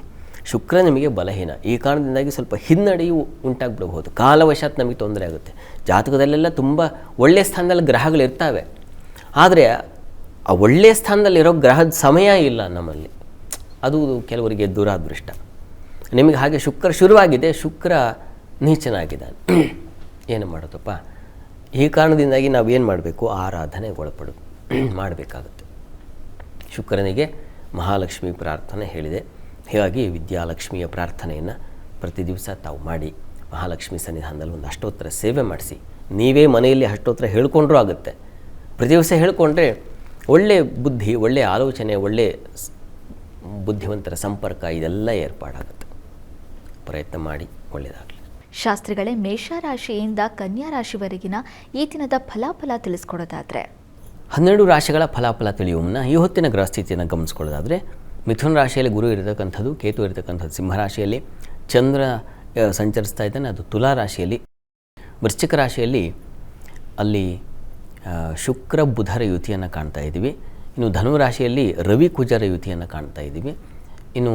ಶುಕ್ರ ನಿಮಗೆ ಬಲಹೀನ. ಈ ಕಾರಣದಿಂದಾಗಿ ಸ್ವಲ್ಪ ಹಿನ್ನಡೆಯು ಉಂಟಾಗ್ಬಿಡಬಹುದು. ಕಾಲವಶಾತ್ ನಮಗೆ ತೊಂದರೆ ಆಗುತ್ತೆ. ಜಾತಕದಲ್ಲೆಲ್ಲ ತುಂಬ ಒಳ್ಳೆಯ ಸ್ಥಾನದಲ್ಲಿ ಗ್ರಹಗಳಿರ್ತವೆ, ಆದರೆ ಆ ಒಳ್ಳೆಯ ಸ್ಥಾನದಲ್ಲಿರೋ ಗ್ರಹದ ಸಮಯ ಇಲ್ಲ ನಮ್ಮಲ್ಲಿ. ಅದು ಕೆಲವರಿಗೆ ದುರಾದೃಷ್ಟ. ನಿಮಗೆ ಹಾಗೆ ಶುಕ್ರ ಶುರುವಾಗಿದೆ, ಶುಕ್ರ ನೀಚನಾಗಿದ್ದಾನೆ. ಏನು ಮಾಡೋದಪ್ಪ? ಈ ಕಾರಣದಿಂದಾಗಿ ನಾವು ಏನು ಮಾಡಬೇಕು? ಆರಾಧನೆಗೆ ಮಾಡಬೇಕಾಗುತ್ತೆ. ಶುಕ್ರನಿಗೆ ಮಹಾಲಕ್ಷ್ಮಿ ಪ್ರಾರ್ಥನೆ ಹೇಳಿದೆ. ಹೀಗಾಗಿ ವಿದ್ಯಾಲಕ್ಷ್ಮಿಯ ಪ್ರಾರ್ಥನೆಯನ್ನು ಪ್ರತಿ ದಿವಸ ತಾವು ಮಾಡಿ, ಮಹಾಲಕ್ಷ್ಮಿ ಸನ್ನಿಧಾನದಲ್ಲಿ ಒಂದು ಅಷ್ಟೋತ್ತರ ಸೇವೆ ಮಾಡಿಸಿ. ನೀವೇ ಮನೆಯಲ್ಲಿ ಅಷ್ಟೋತ್ತರ ಹೇಳ್ಕೊಂಡ್ರೂ ಆಗುತ್ತೆ. ಪ್ರತಿ ದಿವಸ ಹೇಳ್ಕೊಂಡ್ರೆ ಒಳ್ಳೆಯ ಬುದ್ಧಿ, ಒಳ್ಳೆಯ ಆಲೋಚನೆ, ಒಳ್ಳೆಯ ಬುದ್ಧಿವಂತರ ಸಂಪರ್ಕ ಇದೆಲ್ಲ ಏರ್ಪಾಡಾಗುತ್ತೆ. ಪ್ರಯತ್ನ ಮಾಡಿ, ಒಳ್ಳೆಯದಾಗಲಿ. ಶಾಸ್ತ್ರಿಗಳೇ, ಮೇಷರಾಶಿಯಿಂದ ಕನ್ಯಾ ರಾಶಿವರೆಗಿನ ಈ ದಿನದ ಫಲಾಫಲ ತಿಳಿಸ್ಕೊಡೋದಾದರೆ? 12 ರಾಶಿಗಳ ಫಲಾಫಲ ತಿಳಿಯುವ ಮುನ್ನ ಈ ಹೊತ್ತಿನ ಗ್ರಹಸ್ಥಿತಿಯನ್ನು ಗಮನಿಸ್ಕೊಳ್ಳೋದಾದರೆ, ಮಿಥುನ ರಾಶಿಯಲ್ಲಿ ಗುರು ಇರತಕ್ಕಂಥದ್ದು, ಕೇತು ಇರತಕ್ಕಂಥದ್ದು ಸಿಂಹರಾಶಿಯಲ್ಲಿ, ಚಂದ್ರ ಸಂಚರಿಸ್ತಾ ಇದ್ದಾನೆ, ಅದು ತುಲಾ ರಾಶಿಯಲ್ಲಿ. ವೃಶ್ಚಿಕ ರಾಶಿಯಲ್ಲಿ ಅಲ್ಲಿ ಶುಕ್ರ ಬುಧರ ಯುತಿಯನ್ನು ಕಾಣ್ತಾ ಇದ್ದೀವಿ. ಇನ್ನು ಧನು ರಾಶಿಯಲ್ಲಿ ರವಿ ಕುಜರ ಯುತಿಯನ್ನು ಕಾಣ್ತಾ ಇದ್ದೀವಿ. ಇನ್ನು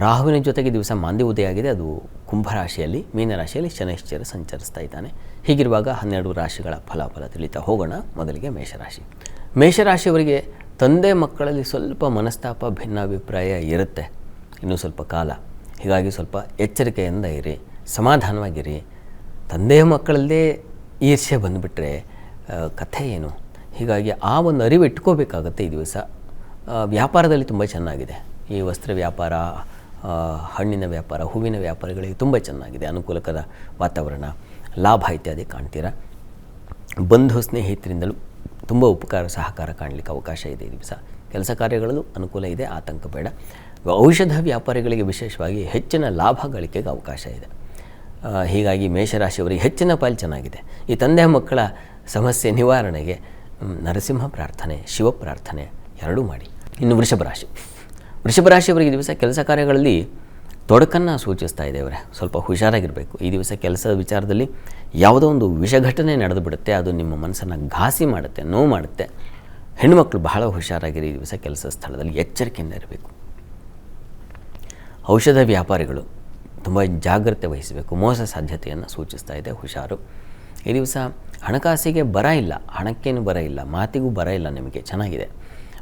ರಾಹುವಿನ ಜೊತೆಗೆ ದಿವಸ ಮಾಂದ್ಯ ಉದಯ ಆಗಿದೆ, ಅದು ಕುಂಭರಾಶಿಯಲ್ಲಿ. ಮೀನರಾಶಿಯಲ್ಲಿ ಶನೈಶ್ಚರ ಸಂಚರಿಸ್ತಾ ಇದ್ದಾನೆ. ಹೀಗಿರುವಾಗ 12 ರಾಶಿಗಳ ಫಲಾಫಲ ತಿಳಿತಾ ಹೋಗೋಣ. ಮೊದಲಿಗೆ ಮೇಷರಾಶಿ. ಮೇಷರಾಶಿಯವರಿಗೆ ತಂದೆ ಮಕ್ಕಳಲ್ಲಿ ಸ್ವಲ್ಪ ಮನಸ್ತಾಪ, ಭಿನ್ನಾಭಿಪ್ರಾಯ ಇರುತ್ತೆ ಇನ್ನೂ ಸ್ವಲ್ಪ ಕಾಲ. ಹೀಗಾಗಿ ಸ್ವಲ್ಪ ಎಚ್ಚರಿಕೆಯಿಂದ ಇರಿ, ಸಮಾಧಾನವಾಗಿರಿ. ತಂದೆಯ ಮಕ್ಕಳಲ್ಲೇ ಈರ್ಷ್ಯೆ ಬಂದುಬಿಟ್ರೆ ಕಥೆ ಏನು? ಹೀಗಾಗಿ ಆ ಒಂದು ಅರಿವು ಇಟ್ಕೋಬೇಕಾಗತ್ತೆ ಈ ದಿವಸ. ವ್ಯಾಪಾರದಲ್ಲಿ ತುಂಬ ಚೆನ್ನಾಗಿದೆ. ಈ ವಸ್ತ್ರ ವ್ಯಾಪಾರ, ಹಣ್ಣಿನ ವ್ಯಾಪಾರ, ಹೂವಿನ ವ್ಯಾಪಾರಗಳಿಗೆ ತುಂಬ ಚೆನ್ನಾಗಿದೆ. ಅನುಕೂಲಕರ ವಾತಾವರಣ, ಲಾಭ ಇತ್ಯಾದಿ ಕಾಣ್ತೀರಾ. ಬಂಧು ಸ್ನೇಹಿತರಿಂದಲೂ ತುಂಬ ಉಪಕಾರ ಸಹಕಾರ ಕಾಣಲಿಕ್ಕೆ ಅವಕಾಶ ಇದೆ ಈ ದಿವಸ. ಕೆಲಸ ಕಾರ್ಯಗಳಲ್ಲೂ ಅನುಕೂಲ ಇದೆ, ಆತಂಕ ಬೇಡ. ಔಷಧ ವ್ಯಾಪಾರಿಗಳಿಗೆ ವಿಶೇಷವಾಗಿ ಹೆಚ್ಚಿನ ಲಾಭ ಗಳಿಕೆಗೆ ಅವಕಾಶ ಇದೆ. ಹೀಗಾಗಿ ಮೇಷರಾಶಿಯವರಿಗೆ ಹೆಚ್ಚಿನ ಪಾಲು ಚೆನ್ನಾಗಿದೆ. ಈ ತಂದೆ ಮಕ್ಕಳ ಸಮಸ್ಯೆ ನಿವಾರಣೆಗೆ ನರಸಿಂಹ ಪ್ರಾರ್ಥನೆ, ಶಿವ ಪ್ರಾರ್ಥನೆ ಎರಡೂ ಮಾಡಿ. ಇನ್ನು ವೃಷಭ ರಾಶಿಯವರಿಗೆ ಈ ದಿವಸ ಕೆಲಸ ಕಾರ್ಯಗಳಲ್ಲಿ ತೊಡಕನ್ನು ಸೂಚಿಸ್ತಾ ಇದೆ. ಅವರೇ ಸ್ವಲ್ಪ ಹುಷಾರಾಗಿರಬೇಕು. ಈ ದಿವಸ ಕೆಲಸದ ವಿಚಾರದಲ್ಲಿ ಯಾವುದೋ ಒಂದು ವಿಷಘಟನೆ ನಡೆದು ಬಿಡುತ್ತೆ, ಅದು ನಿಮ್ಮ ಮನಸ್ಸನ್ನು ಘಾಸಿ ಮಾಡುತ್ತೆ, ನೋವು ಮಾಡುತ್ತೆ. ಹೆಣ್ಣುಮಕ್ಕಳು ಬಹಳ ಹುಷಾರಾಗಿರಿ. ಈ ದಿವಸ ಕೆಲಸ ಸ್ಥಳದಲ್ಲಿ ಎಚ್ಚರಿಕೆಯಿಂದ ಇರಬೇಕು. ಔಷಧ ವ್ಯಾಪಾರಿಗಳು ತುಂಬ ಜಾಗ್ರತೆ ವಹಿಸಬೇಕು. ಮೋಸ ಸಾಧ್ಯತೆಯನ್ನು ಸೂಚಿಸ್ತಾ ಇದೆ, ಹುಷಾರು. ಈ ದಿವಸ ಹಣಕಾಸಿಗೆ ಬರ ಇಲ್ಲ, ಹಣಕ್ಕೇನು ಬರ ಇಲ್ಲ, ಮಾತಿಗೂ ಬರ ಇಲ್ಲ, ನಿಮಗೆ ಚೆನ್ನಾಗಿದೆ.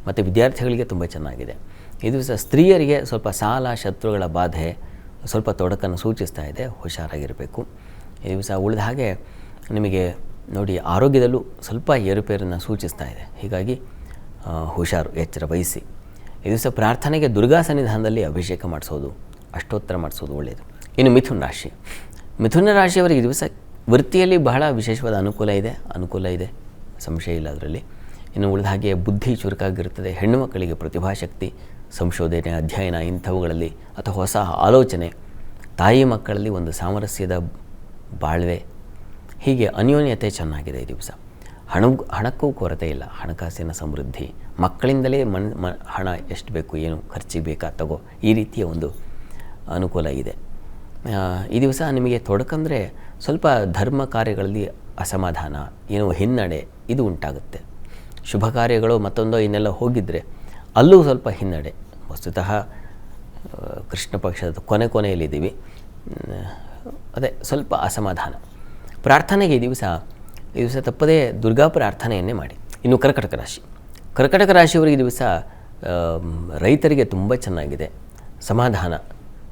ಮತ್ತು ವಿದ್ಯಾರ್ಥಿಗಳಿಗೆ ತುಂಬ ಚೆನ್ನಾಗಿದೆ. ಈ ದಿವಸ ಸ್ತ್ರೀಯರಿಗೆ ಸ್ವಲ್ಪ ಸಾಲ, ಶತ್ರುಗಳ ಬಾಧೆ, ಸ್ವಲ್ಪ ತೊಡಕನ್ನು ಸೂಚಿಸ್ತಾ ಇದೆ, ಹುಷಾರಾಗಿರಬೇಕು. ಈ ದಿವಸ ಉಳಿದ ಹಾಗೆ ನಿಮಗೆ ನೋಡಿ ಆರೋಗ್ಯದಲ್ಲೂ ಸ್ವಲ್ಪ ಏರುಪೇರನ್ನು ಸೂಚಿಸ್ತಾ ಇದೆ. ಹೀಗಾಗಿ ಹುಷಾರು, ಎಚ್ಚರ ವಹಿಸಿ. ಈ ದಿವಸ ಪ್ರಾರ್ಥನೆಗೆ ದುರ್ಗಾ ಸನ್ನಿಧಾನದಲ್ಲಿ ಅಭಿಷೇಕ ಮಾಡಿಸೋದು, ಅಷ್ಟೋತ್ತರ ಮಾಡಿಸೋದು ಒಳ್ಳೆಯದು. ಇನ್ನು ಮಿಥುನ ರಾಶಿಯವರಿಗೆ ಈ ದಿವಸ ವೃತ್ತಿಯಲ್ಲಿ ಬಹಳ ವಿಶೇಷವಾದ ಅನುಕೂಲ ಇದೆ, ಸಂಶಯ ಇಲ್ಲ ಅದರಲ್ಲಿ. ಇನ್ನು ಉಳಿದ ಹಾಗೆ ಬುದ್ಧಿ ಚುರುಕಾಗಿರುತ್ತದೆ. ಹೆಣ್ಣು ಮಕ್ಕಳಿಗೆ ಪ್ರತಿಭಾಶಕ್ತಿ, ಸಂಶೋಧನೆ, ಅಧ್ಯಯನ ಇಂಥವುಗಳಲ್ಲಿ ಅಥವಾ ಹೊಸ ಆಲೋಚನೆ, ತಾಯಿ ಮಕ್ಕಳಲ್ಲಿ ಒಂದು ಸಾಮರಸ್ಯದ ಬಾಳ್ವೆ, ಹೀಗೆ ಅನ್ಯೋನ್ಯತೆ ಚೆನ್ನಾಗಿದೆ. ಈ ದಿವಸ ಹಣಕ್ಕೂ ಕೊರತೆ ಇಲ್ಲ, ಹಣಕಾಸಿನ ಸಮೃದ್ಧಿ, ಮಕ್ಕಳಿಂದಲೇ ಹಣ ಎಷ್ಟು ಬೇಕು, ಏನು ಖರ್ಚಿಗೆ ಬೇಕಾ ತಗೋ, ಈ ರೀತಿಯ ಒಂದು ಅನುಕೂಲ ಇದೆ. ಈ ದಿವಸ ನಿಮಗೆ ತೊಡಕಂದರೆ ಸ್ವಲ್ಪ ಧರ್ಮ ಕಾರ್ಯಗಳಲ್ಲಿ ಅಸಮಾಧಾನ, ಏನೋ ಹಿನ್ನಡೆ ಇದು ಉಂಟಾಗುತ್ತೆ. ಶುಭ ಕಾರ್ಯಗಳು ಮತ್ತೊಂದು ಇನ್ನೆಲ್ಲ ಹೋಗಿದ್ದರೆ ಅಲ್ಲೂ ಸ್ವಲ್ಪ ಹಿನ್ನಡೆ. ವಸ್ತುತಃ ಕೃಷ್ಣ ಪಕ್ಷದ ಕೊನೆಯಲ್ಲಿದ್ದೀವಿ, ಅದೇ ಸ್ವಲ್ಪ ಅಸಮಾಧಾನ. ಪ್ರಾರ್ಥನೆಗೆ ಈ ದಿವಸ ತಪ್ಪದೇ ದುರ್ಗಾ ಪ್ರಾರ್ಥನೆಯನ್ನೇ ಮಾಡಿ. ಇನ್ನು ಕರ್ಕಟಕ ರಾಶಿಯವರಿಗೆ ಈ ದಿವಸ ರೈತರಿಗೆ ತುಂಬ ಚೆನ್ನಾಗಿದೆ. ಸಮಾಧಾನ,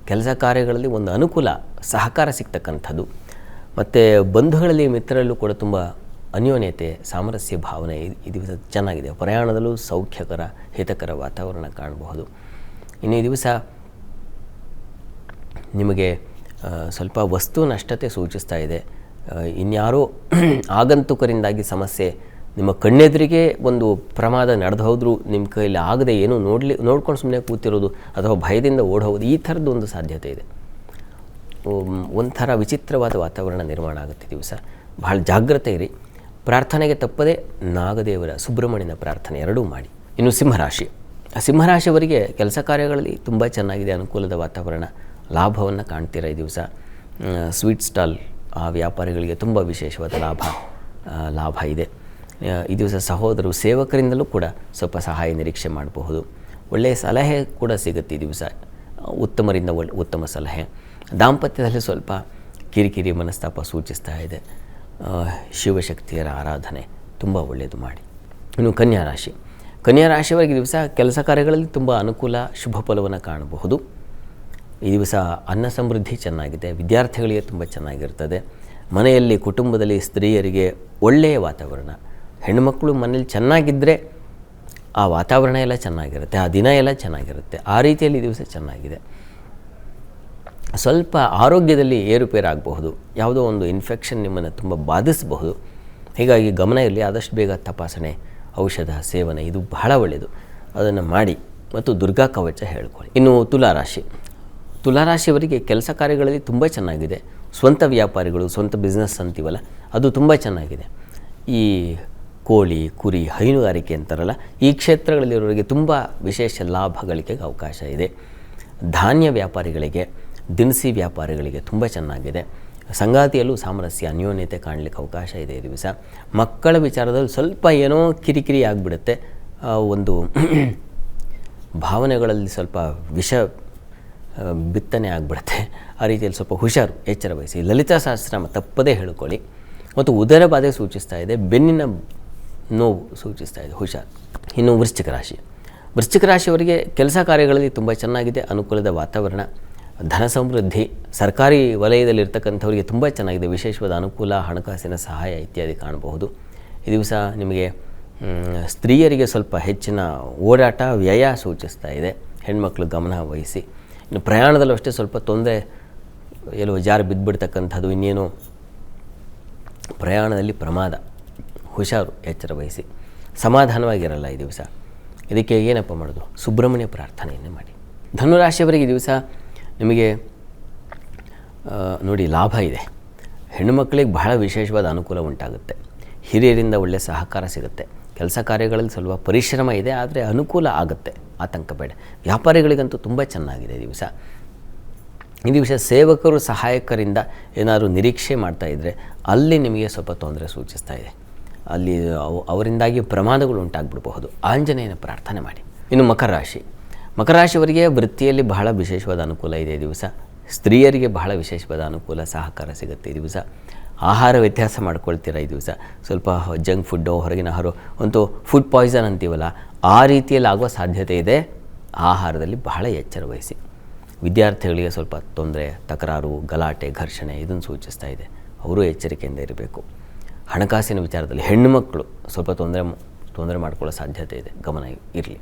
ಕೆಲಸ ಕಾರ್ಯಗಳಲ್ಲಿ ಒಂದು ಅನುಕೂಲ, ಸಹಕಾರ ಸಿಗ್ತಕ್ಕಂಥದ್ದು. ಮತ್ತು ಬಂಧುಗಳಲ್ಲಿ, ಮಿತ್ರರಲ್ಲೂ ಕೂಡ ತುಂಬ ಅನ್ಯೋನ್ಯತೆ, ಸಾಮರಸ್ಯ ಭಾವನೆ ಈ ದಿವಸ ಚೆನ್ನಾಗಿದೆ. ಪ್ರಯಾಣದಲ್ಲೂ ಸೌಖ್ಯಕರ, ಹಿತಕರ ವಾತಾವರಣ ಕಾಣಬಹುದು. ಇನ್ನು ಈ ದಿವಸ ನಿಮಗೆ ಸ್ವಲ್ಪ ವಸ್ತು ನಷ್ಟತೆ ಸೂಚಿಸ್ತಾ ಇದೆ. ಇನ್ಯಾರೋ ಆಗಂತುಕರಿಂದಾಗಿ ಸಮಸ್ಯೆ, ನಿಮ್ಮ ಕಣ್ಣೆದುರಿಗೆ ಒಂದು ಪ್ರಮಾದ ನಡೆದು ಹೋದರೂ ನಿಮ್ಮ ಕೈಯಲ್ಲಿ ಆಗದೆ ಏನೂ ನೋಡ್ಕೊಂಡು ಸುಮ್ಮನೆ ಕೂತಿರೋದು ಅಥವಾ ಭಯದಿಂದ ಓಡೋದು, ಈ ಥರದ್ದು ಒಂದು ಸಾಧ್ಯತೆ ಇದೆ. ಒಂಥರ ವಿಚಿತ್ರವಾದ ವಾತಾವರಣ ನಿರ್ಮಾಣ ಆಗುತ್ತೆ ದಿವಸ. ಬಹಳ ಜಾಗ್ರತೆ ಇರಿ. ಪ್ರಾರ್ಥನೆಗೆ ತಪ್ಪದೆ ನಾಗದೇವರ, ಸುಬ್ರಹ್ಮಣ್ಯನ ಪ್ರಾರ್ಥನೆ ಎರಡೂ ಮಾಡಿ. ಇನ್ನು ಸಿಂಹರಾಶಿಯವರಿಗೆ ಕೆಲಸ ಕಾರ್ಯಗಳಲ್ಲಿ ತುಂಬ ಚೆನ್ನಾಗಿದೆ, ಅನುಕೂಲದ ವಾತಾವರಣ, ಲಾಭವನ್ನು ಕಾಣ್ತೀರ ಈ ದಿವಸ. ಸ್ವೀಟ್ ಸ್ಟಾಲ್ ಆ ವ್ಯಾಪಾರಿಗಳಿಗೆ ತುಂಬ ವಿಶೇಷವಾದ ಲಾಭ ಇದೆ. ಈ ದಿವಸ ಸಹೋದರರು, ಸೇವಕರಿಂದಲೂ ಕೂಡ ಸ್ವಲ್ಪ ಸಹಾಯ ನಿರೀಕ್ಷೆ ಮಾಡಬಹುದು. ಒಳ್ಳೆಯ ಸಲಹೆ ಕೂಡ ಸಿಗುತ್ತೆ ಈ ದಿವಸ, ಉತ್ತಮರಿಂದ ಉತ್ತಮ ಸಲಹೆ. ದಾಂಪತ್ಯದಲ್ಲಿ ಸ್ವಲ್ಪ ಕಿರಿಕಿರಿ, ಮನಸ್ತಾಪ ಸೂಚಿಸ್ತಾ ಇದೆ. ಶಿವಶಕ್ತಿಯರ ಆರಾಧನೆ ತುಂಬ ಒಳ್ಳೆಯದು ಮಾಡಿ. ಇನ್ನು ಕನ್ಯಾ ರಾಶಿಯವರಿಗೆ ಈ ದಿವಸ ಕೆಲಸ ಕಾರ್ಯಗಳಲ್ಲಿ ತುಂಬ ಅನುಕೂಲ, ಶುಭ ಫಲವನ್ನು ಕಾಣಬಹುದು. ಈ ದಿವಸ ಅನ್ನ ಸಮೃದ್ಧಿ ಚೆನ್ನಾಗಿದೆ. ವಿದ್ಯಾರ್ಥಿಗಳಿಗೆ ತುಂಬ ಚೆನ್ನಾಗಿರ್ತದೆ. ಮನೆಯಲ್ಲಿ, ಕುಟುಂಬದಲ್ಲಿ ಸ್ತ್ರೀಯರಿಗೆ ಒಳ್ಳೆಯ ವಾತಾವರಣ. ಹೆಣ್ಣುಮಕ್ಕಳು ಮನೇಲಿ ಚೆನ್ನಾಗಿದ್ದರೆ ಆ ವಾತಾವರಣ ಎಲ್ಲ ಚೆನ್ನಾಗಿರುತ್ತೆ, ಆ ದಿನ ಎಲ್ಲ ಚೆನ್ನಾಗಿರುತ್ತೆ. ಆ ರೀತಿಯಲ್ಲಿ ಈ ದಿವಸ ಚೆನ್ನಾಗಿದೆ. ಸ್ವಲ್ಪ ಆರೋಗ್ಯದಲ್ಲಿ ಏರುಪೇರಾಗಬಹುದು, ಯಾವುದೋ ಒಂದು ಇನ್ಫೆಕ್ಷನ್ ನಿಮ್ಮನ್ನು ತುಂಬ ಬಾಧಿಸಬಹುದು. ಹೀಗಾಗಿ ಗಮನ ಇರಲಿ. ಆದಷ್ಟು ಬೇಗ ತಪಾಸಣೆ, ಔಷಧ ಸೇವನೆ ಇದು ಬಹಳ ಒಳ್ಳೆಯದು, ಅದನ್ನು ಮಾಡಿ. ಮತ್ತು ದುರ್ಗಾ ಕವಚ ಹೇಳ್ಕೊಳ್ಳಿ. ಇನ್ನು ತುಲಾರಾಶಿಯವರಿಗೆ ಕೆಲಸ ಕಾರ್ಯಗಳಲ್ಲಿ ತುಂಬ ಚೆನ್ನಾಗಿದೆ. ಸ್ವಂತ ವ್ಯಾಪಾರಿಗಳು, ಸ್ವಂತ ಬಿಸ್ನೆಸ್ ಅಂತೀವಲ್ಲ, ಅದು ತುಂಬ ಚೆನ್ನಾಗಿದೆ. ಈ ಕೋಳಿ, ಕುರಿ, ಹೈನುಗಾರಿಕೆ ಅಂತಾರಲ್ಲ, ಈ ಕ್ಷೇತ್ರಗಳಲ್ಲಿರೋರಿಗೆ ತುಂಬ ವಿಶೇಷ ಲಾಭ ಗಳಿಕೆಗೆ ಅವಕಾಶ ಇದೆ. ಧಾನ್ಯ ವ್ಯಾಪಾರಿಗಳಿಗೆ, ದಿನಸಿ ವ್ಯಾಪಾರಿಗಳಿಗೆ ತುಂಬ ಚೆನ್ನಾಗಿದೆ. ಸಂಗಾತಿಯಲ್ಲೂ ಸಾಮರಸ್ಯ, ಅನ್ಯೋನ್ಯತೆ ಕಾಣಲಿಕ್ಕೆ ಅವಕಾಶ ಇದೆ ಈ ದಿವಸ. ಮಕ್ಕಳ ವಿಚಾರದಲ್ಲಿ ಸ್ವಲ್ಪ ಏನೋ ಕಿರಿಕಿರಿ ಆಗಿಬಿಡುತ್ತೆ. ಒಂದು ಭಾವನೆಗಳಲ್ಲಿ ಸ್ವಲ್ಪ ವಿಷ ಬಿತ್ತನೆ ಆಗಿಬಿಡುತ್ತೆ. ಆ ರೀತಿಯಲ್ಲಿ ಸ್ವಲ್ಪ ಹುಷಾರು, ಎಚ್ಚರ ವಹಿಸಿ. ಲಲಿತಾ ಸಹಸ್ರನಾಮ ತಪ್ಪದೇ ಹೇಳ್ಕೊಳ್ಳಿ. ಮತ್ತು ಉದರ ಬಾಧೆ ಸೂಚಿಸ್ತಾ ಇದೆ, ಬೆನ್ನಿನ ನೋವು ಸೂಚಿಸ್ತಾ ಇದೆ, ಹುಷಾರು. ಇನ್ನು ವೃಶ್ಚಿಕ ರಾಶಿಯವರಿಗೆ ಕೆಲಸ ಕಾರ್ಯಗಳಲ್ಲಿ ತುಂಬ ಚೆನ್ನಾಗಿದೆ, ಅನುಕೂಲದ ವಾತಾವರಣ, ಧನ ಸಮೃದ್ಧಿ. ಸರ್ಕಾರಿ ವಲಯದಲ್ಲಿರ್ತಕ್ಕಂಥವರಿಗೆ ತುಂಬ ಚೆನ್ನಾಗಿದೆ, ವಿಶೇಷವಾದ ಅನುಕೂಲ, ಹಣಕಾಸಿನ ಸಹಾಯ ಇತ್ಯಾದಿ ಕಾಣಬಹುದು. ಈ ದಿವಸ ನಿಮಗೆ ಸ್ತ್ರೀಯರಿಗೆ ಸ್ವಲ್ಪ ಹೆಚ್ಚಿನ ಓಡಾಟ, ವ್ಯಯ ಸೂಚಿಸ್ತಾ ಇದೆ. ಹೆಣ್ಮಕ್ಳು ಗಮನ ವಹಿಸಿ. ಇನ್ನು ಪ್ರಯಾಣದಲ್ಲೂ ಅಷ್ಟೇ ಸ್ವಲ್ಪ ತೊಂದರೆ, ಎಲ್ಲೋ ಜಾರು ಬಿದ್ದುಬಿಡ್ತಕ್ಕಂಥದ್ದು, ಇನ್ನೇನು ಪ್ರಯಾಣದಲ್ಲಿ ಪ್ರಮಾದ, ಹುಷಾರು, ಎಚ್ಚರ ವಹಿಸಿ. ಸಮಾಧಾನವಾಗಿರಲ್ಲ ಈ ದಿವಸ. ಇದಕ್ಕೆ ಏನಪ್ಪ ಮಾಡೋದು? ಸುಬ್ರಹ್ಮಣ್ಯ ಪ್ರಾರ್ಥನೆಯನ್ನೇ ಮಾಡಿ. ಧನುರಾಶಿಯವರಿಗೆ ಈ ದಿವಸ ನಿಮಗೆ ನೋಡಿ ಲಾಭ ಇದೆ. ಹೆಣ್ಣುಮಕ್ಕಳಿಗೆ ಬಹಳ ವಿಶೇಷವಾದ ಅನುಕೂಲ ಉಂಟಾಗುತ್ತೆ. ಹಿರಿಯರಿಂದ ಒಳ್ಳೆಯ ಸಹಕಾರ ಸಿಗುತ್ತೆ. ಕೆಲಸ ಕಾರ್ಯಗಳಲ್ಲಿ ಸ್ವಲ್ಪ ಪರಿಶ್ರಮ ಇದೆ, ಆದರೆ ಅನುಕೂಲ ಆಗುತ್ತೆ, ಆತಂಕ ಬೇಡ. ವ್ಯಾಪಾರಿಗಳಿಗಂತೂ ತುಂಬ ಚೆನ್ನಾಗಿದೆ ಈ ದಿವಸ ಸೇವಕರು ಸಹಾಯಕರಿಂದ ಏನಾದರೂ ನಿರೀಕ್ಷೆ ಮಾಡ್ತಾ ಇದ್ದರೆ ಅಲ್ಲಿ ನಿಮಗೆ ಸ್ವಲ್ಪ ತೊಂದರೆ ಸೂಚಿಸ್ತಾ ಇದೆ. ಅಲ್ಲಿ ಅವರಿಂದಾಗಿ ಪ್ರಮಾದಗಳು ಉಂಟಾಗ್ಬಿಡಬಹುದು. ಆಂಜನೇಯನ ಪ್ರಾರ್ಥನೆ ಮಾಡಿ. ಇನ್ನು ಮಕರ ರಾಶಿಯವರಿಗೆ ವೃತ್ತಿಯಲ್ಲಿ ಬಹಳ ವಿಶೇಷವಾದ ಅನುಕೂಲ ಇದೆ ಈ ದಿವಸ. ಸ್ತ್ರೀಯರಿಗೆ ಬಹಳ ವಿಶೇಷವಾದ ಅನುಕೂಲ ಸಹಕಾರ ಸಿಗುತ್ತೆ ಈ ದಿವಸ. ಆಹಾರ ವ್ಯತ್ಯಾಸ ಮಾಡ್ಕೊಳ್ತೀರ ಈ ದಿವಸ. ಸ್ವಲ್ಪ ಜಂಕ್ ಫುಡ್ಡು, ಹೊರಗಿನ ಆಹಾರ, ಒಂದು ಫುಡ್ ಪಾಯ್ಸನ್ ಅಂತೀವಲ್ಲ, ಆ ರೀತಿಯಲ್ಲಿ ಆಗುವ ಸಾಧ್ಯತೆ ಇದೆ. ಆಹಾರದಲ್ಲಿ ಬಹಳ ಎಚ್ಚರ ವಹಿಸಿ. ವಿದ್ಯಾರ್ಥಿಗಳಿಗೆ ಸ್ವಲ್ಪ ತೊಂದರೆ, ತಕರಾರು, ಗಲಾಟೆ, ಘರ್ಷಣೆ ಇದನ್ನು ಸೂಚಿಸ್ತಾ ಇದೆ. ಅವರು ಎಚ್ಚರಿಕೆಯಿಂದ ಇರಬೇಕು. ಹಣಕಾಸಿನ ವಿಚಾರದಲ್ಲಿ ಹೆಣ್ಣುಮಕ್ಕಳು ಸ್ವಲ್ಪ ತೊಂದರೆ ಮಾಡ್ಕೊಳ್ಳೋ ಸಾಧ್ಯತೆ ಇದೆ, ಗಮನ ಇರಲಿ.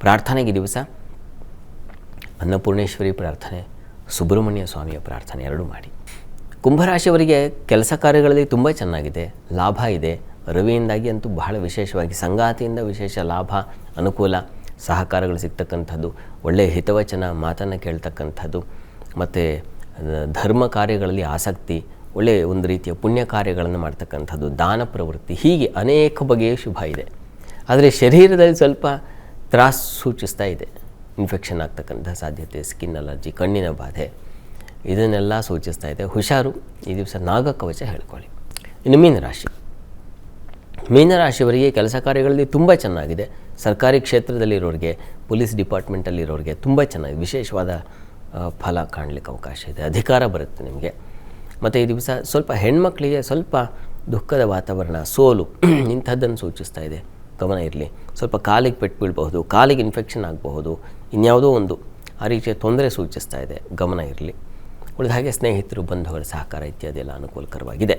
ಪ್ರಾರ್ಥನೆಗೆ ದಿವಸ ಅನ್ನಪೂರ್ಣೇಶ್ವರಿ ಪ್ರಾರ್ಥನೆ, ಸುಬ್ರಹ್ಮಣ್ಯ ಸ್ವಾಮಿಯ ಪ್ರಾರ್ಥನೆ ಎರಡೂ ಮಾಡಿ. ಕುಂಭರಾಶಿಯವರಿಗೆ ಕೆಲಸ ಕಾರ್ಯಗಳಲ್ಲಿ ತುಂಬ ಚೆನ್ನಾಗಿದೆ, ಲಾಭ ಇದೆ. ರವಿಯಿಂದಾಗಿ ಅಂತೂ ಬಹಳ ವಿಶೇಷವಾಗಿ ಸಂಗಾತಿಯಿಂದ ವಿಶೇಷ ಲಾಭ, ಅನುಕೂಲ, ಸಹಕಾರಗಳು ಸಿಗ್ತಕ್ಕಂಥದ್ದು, ಒಳ್ಳೆಯ ಹಿತವಚನ ಮಾತನ್ನು ಕೇಳ್ತಕ್ಕಂಥದ್ದು, ಮತ್ತು ಧರ್ಮ ಕಾರ್ಯಗಳಲ್ಲಿ ಆಸಕ್ತಿ, ಒಳ್ಳೆಯ ಒಂದು ರೀತಿಯ ಪುಣ್ಯ ಕಾರ್ಯಗಳನ್ನು ಮಾಡ್ತಕ್ಕಂಥದ್ದು, ದಾನ ಪ್ರವೃತ್ತಿ, ಹೀಗೆ ಅನೇಕ ಬಗೆಯ ಶುಭ ಇದೆ. ಆದರೆ ಶರೀರದಲ್ಲಿ ಸ್ವಲ್ಪ ತ್ರಾಸು ಸೂಚಿಸ್ತಾ ಇದೆ. ಇನ್ಫೆಕ್ಷನ್ ಆಗ್ತಕ್ಕಂಥ ಸಾಧ್ಯತೆ, ಸ್ಕಿನ್ ಅಲರ್ಜಿ, ಕಣ್ಣಿನ ಬಾಧೆ, ಇದನ್ನೆಲ್ಲ ಸೂಚಿಸ್ತಾ ಇದೆ. ಹುಷಾರು. ಈ ದಿವಸ ನಾಗಕವಚ ಹೇಳ್ಕೊಳ್ಳಿ. ಇನ್ನು ಮೀನರಾಶಿಯವರಿಗೆ ಕೆಲಸ ಕಾರ್ಯಗಳಲ್ಲಿ ತುಂಬ ಚೆನ್ನಾಗಿದೆ. ಸರ್ಕಾರಿ ಕ್ಷೇತ್ರದಲ್ಲಿರೋರಿಗೆ, ಪೊಲೀಸ್ ಡಿಪಾರ್ಟ್ಮೆಂಟಲ್ಲಿರೋರಿಗೆ ತುಂಬ ಚೆನ್ನಾಗಿದೆ. ವಿಶೇಷವಾದ ಫಲ ಕಾಣಲಿಕ್ಕೆ ಅವಕಾಶ ಇದೆ. ಅಧಿಕಾರ ಬರುತ್ತೆ ನಿಮಗೆ. ಮತ್ತು ಈ ದಿವಸ ಸ್ವಲ್ಪ ಹೆಣ್ಮಕ್ಳಿಗೆ ಸ್ವಲ್ಪ ದುಃಖದ ವಾತಾವರಣ, ಸೋಲು ಇಂಥದ್ದನ್ನು ಸೂಚಿಸ್ತಾ ಇದೆ, ಗಮನ ಇರಲಿ. ಸ್ವಲ್ಪ ಕಾಲಿಗೆ ಪೆಟ್ಟು ಬೀಳಬಹುದು, ಕಾಲಿಗೆ ಇನ್ಫೆಕ್ಷನ್ ಆಗಬಹುದು, ಇನ್ಯಾವುದೋ ಒಂದು ಆ ರೀತಿಯ ತೊಂದರೆ ಸೂಚಿಸ್ತಾ ಇದೆ, ಗಮನ ಇರಲಿ. ಉಳಿದ ಹಾಗೆ ಸ್ನೇಹಿತರು, ಬಂಧುಗಳ ಸಹಕಾರ ಇತ್ಯಾದಿ ಎಲ್ಲ ಅನುಕೂಲಕರವಾಗಿದೆ.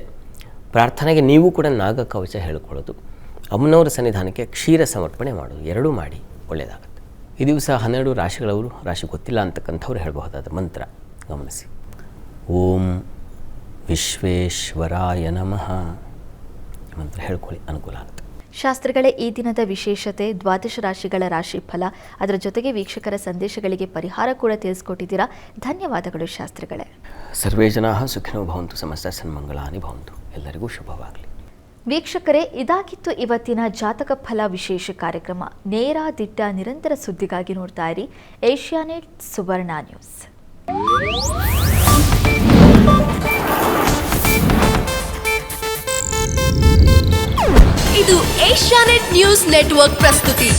ಪ್ರಾರ್ಥನೆಗೆ ನೀವು ಕೂಡ ನಾಗಕವಚ ಹೇಳ್ಕೊಳ್ಳೋದು, ಅಮ್ಮನವರ ಸನ್ನಿಧಾನಕ್ಕೆ ಕ್ಷೀರ ಸಮರ್ಪಣೆ ಮಾಡೋದು, ಎರಡೂ ಮಾಡಿ, ಒಳ್ಳೆಯದಾಗುತ್ತೆ. ಈ ದಿವಸ 12 ರಾಶಿಗಳವರು, ರಾಶಿ ಗೊತ್ತಿಲ್ಲ ಅಂತಕ್ಕಂಥವ್ರು ಹೇಳಬಹುದಾದ ಮಂತ್ರ ಗಮನಿಸಿ. ಓಂ ವಿಶ್ವೇಶ್ವರಾಯ ನಮಃ ಮಂತ್ರ ಹೇಳ್ಕೊಳ್ಳಿ, ಅನುಕೂಲ ಆಗುತ್ತೆ. ಶಾಸ್ತ್ರಿಗಳೇ, ಈ ದಿನದ ವಿಶೇಷತೆ 12 ರಾಶಿಗಳ ರಾಶಿ ಫಲ, ಅದರ ಜೊತೆಗೆ ವೀಕ್ಷಕರ ಸಂದೇಶಗಳಿಗೆ ಪರಿಹಾರ ಕೂಡ ತಿಳಿಸ್ಕೊಟ್ಟಿದ್ದೀರಾ. ಧನ್ಯವಾದಗಳು ಶಾಸ್ತ್ರಿಗಳೇ. ಸರ್ವೇ ಜನಾಃ ಸುಖಿನೋ ಭವಂತು, ಸಮಸ್ತ ಸನ್ಮಂಗಳಾನಿ ಭವಂತು. ಎಲ್ಲರಿಗೂ ಶುಭವಾಗಲಿ. ವೀಕ್ಷಕರೇ, ಇದಾಗಿತ್ತು ಇವತ್ತಿನ ಜಾತಕ ಫಲ ವಿಶೇಷ ಕಾರ್ಯಕ್ರಮ. ನೇರ ದಿಟ್ಟ ನಿರಂತರ ಸುದ್ದಿಗಾಗಿ ನೋಡ್ತಾ ಇರಿ ಏಷ್ಯಾನೆಟ್ ಸುವರ್ಣ ನ್ಯೂಸ್. ಇದು ಏಷ್ಯಾನೆಟ್ ನ್ಯೂಸ್ ನೆಟ್ವರ್ಕ್ ಪ್ರಸ್ತುತಿ.